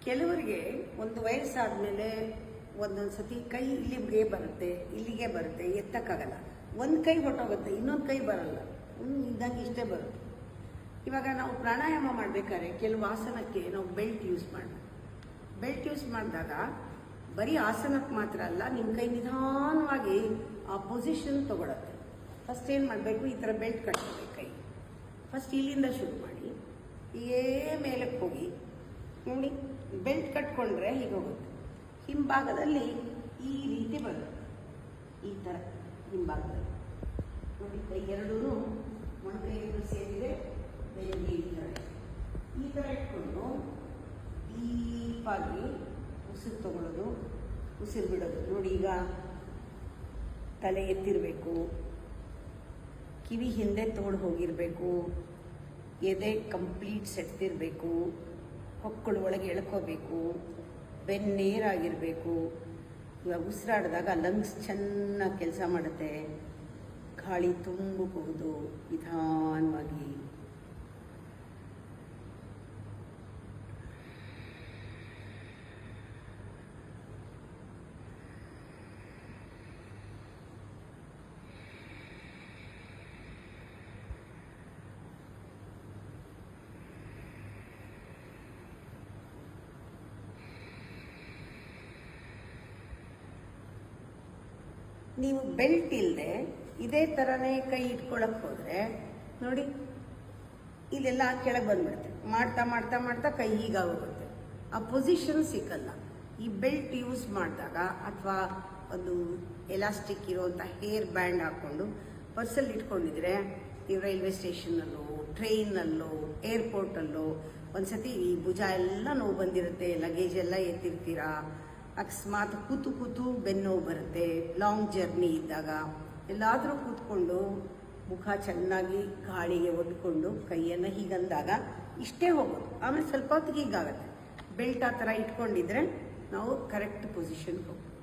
ಕೆಲವರಿಗೆ ಒಂದು ವಯಸ್ಸಾದಮೇಲೆ ಒಂದೊಂದು ಸತಿ ಕೈ ಇಲ್ಲಿಗೆ ಬರುತ್ತೆ ಎತ್ತಕ್ಕಾಗಲ್ಲ. ಒಂದು ಕೈ ಹೊಟ್ಟೋಗುತ್ತೆ, ಇನ್ನೊಂದು ಕೈ ಬರಲ್ಲ, ಇದ್ದಂಗೆ ಇಷ್ಟೇ ಬರುತ್ತೆ. ಇವಾಗ ನಾವು ಪ್ರಾಣಾಯಾಮ ಮಾಡಬೇಕಾದ್ರೆ ಕೆಲವು ಆಸನಕ್ಕೆ ನಾವು ಬೆಲ್ಟ್ ಯೂಸ್ ಮಾಡಿದಾಗ ಬರೀ ಆಸನಕ್ಕೆ ಮಾತ್ರ ಅಲ್ಲ, ನಿಮ್ಮ ಕೈ ನಿಧಾನವಾಗಿ ಆ ಪೊಸಿಷನ್ ತಗೊಳುತ್ತೆ. ಫಸ್ಟ್ ಏನು ಮಾಡಬೇಕು, ಈ ಥರ ಬೆಲ್ಟ್ ಕಟ್ಕೋಬೇಕು. ಕೈ ಫಸ್ಟ್ ಇಲ್ಲಿಂದ ಶುರು ಮಾಡಿ ಹೀಗೇ ಮೇಲಕ್ಕೆ ಹೋಗಿ ನೋಡಿ, ಬೆಲ್ಟ್ ಕಟ್ಕೊಂಡ್ರೆ ಹೀಗೆ ಹೋಗುತ್ತೆ. ಹಿಂಭಾಗದಲ್ಲಿ ಈ ರೀತಿ ಬರುತ್ತೆ, ಈ ಥರ ಹಿಂಭಾಗದಲ್ಲಿ ನೋಡಿ. ಕೈ ಎರಡೂ ಮೊಣಕೈಗಳು ಸೇರಿದೆ, ಬೆನ್ನಿಗೆ ಈ ಥರ ಇಟ್ಕೊಂಡು ಡೀಪಾಗಿ ಉಸಿರು ತಗೊಳ್ಳೋದು, ಉಸಿರು ಬಿಡೋದು. ನೋಡಿ, ಈಗ ತಲೆ ಎತ್ತಿರಬೇಕು, ಕಿವಿ ಹಿಂದೆ ತೋಡು ಹೋಗಿರಬೇಕು, ಎದೆ ಕಂಪ್ಲೀಟ್ ಸೆಟ್ತಿರಬೇಕು, ಹೊಕ್ಕಳು ಒಳಗೆ ಎಳ್ಕೋಬೇಕು, ಬೆನ್ನೇರಾಗಿರಬೇಕು. ಇವಾಗ ಉಸಿರಾಡಿದಾಗ ಲಂಗ್ಸ್ ಚೆನ್ನಾಗಿ ಕೆಲಸ ಮಾಡುತ್ತೆ, ಗಾಳಿ ತುಂಬಬಹುದು ನಿಧಾನವಾಗಿ. ನೀವು ಬೆಲ್ಟ್ ಇಲ್ಲದೆ ಇದೇ ಥರನೇ ಕೈ ಇಟ್ಕೊಳಕ್ಕೆ ಹೋದರೆ ನೋಡಿ, ಇಲ್ಲೆಲ್ಲ ಕೆಳಗೆ ಬಂದ್ಬಿಡುತ್ತೆ. ಮಾಡ್ತಾ ಮಾಡ್ತಾ ಮಾಡ್ತಾ ಕೈ ಹೀಗಾಗೋಗುತ್ತೆ, ಆ ಪೊಸಿಷನ್ ಸಿಕ್ಕಲ್ಲ. ಈ ಬೆಲ್ಟ್ ಯೂಸ್ ಮಾಡಿದಾಗ ಅಥವಾ ಒಂದು ಎಲಾಸ್ಟಿಕ್ ಇರೋವಂಥ ಹೇರ್ ಬ್ಯಾಂಡ್ ಹಾಕ್ಕೊಂಡು ಪರ್ಸಲ್ಲಿ ಇಟ್ಕೊಂಡಿದ್ರೆ, ನೀವು ರೈಲ್ವೆ ಸ್ಟೇಷನ್ನಲ್ಲೋ, ಟ್ರೈನಲ್ಲೋ, ಏರ್ಪೋರ್ಟಲ್ಲೋ ಒಂದು ಸತಿ ಈ ಭುಜ ಎಲ್ಲ ನೋವು ಬಂದಿರುತ್ತೆ, ಲಗೇಜ್ ಎಲ್ಲ ಎತ್ತಿರ್ತೀರಾ, ಅಕಸ್ಮಾತ್ ಕೂತು ಬೆನ್ನೋವು ಬರುತ್ತೆ. ಲಾಂಗ್ ಜರ್ನಿ ಇದ್ದಾಗ ಎಲ್ಲಾದರೂ ಕೂತ್ಕೊಂಡು ಮುಖ ಚೆನ್ನಾಗಿ ಗಾಳಿಗೆ ಒಡ್ಕೊಂಡು ಕೈಯನ್ನು ಹೀಗಂದಾಗ ಇಷ್ಟೇ ಹೋಗೋದು. ಆಮೇಲೆ ಸ್ವಲ್ಪ ಹೊತ್ತಿಗೆ ಹೀಗಾಗುತ್ತೆ. ಬೆಲ್ಟ್ ಆ ಥರ ಇಟ್ಕೊಂಡಿದ್ರೆ ನಾವು ಕರೆಕ್ಟ್ ಪೊಸಿಷನ್ಗೆ ಹೋಗ್ತೀವಿ.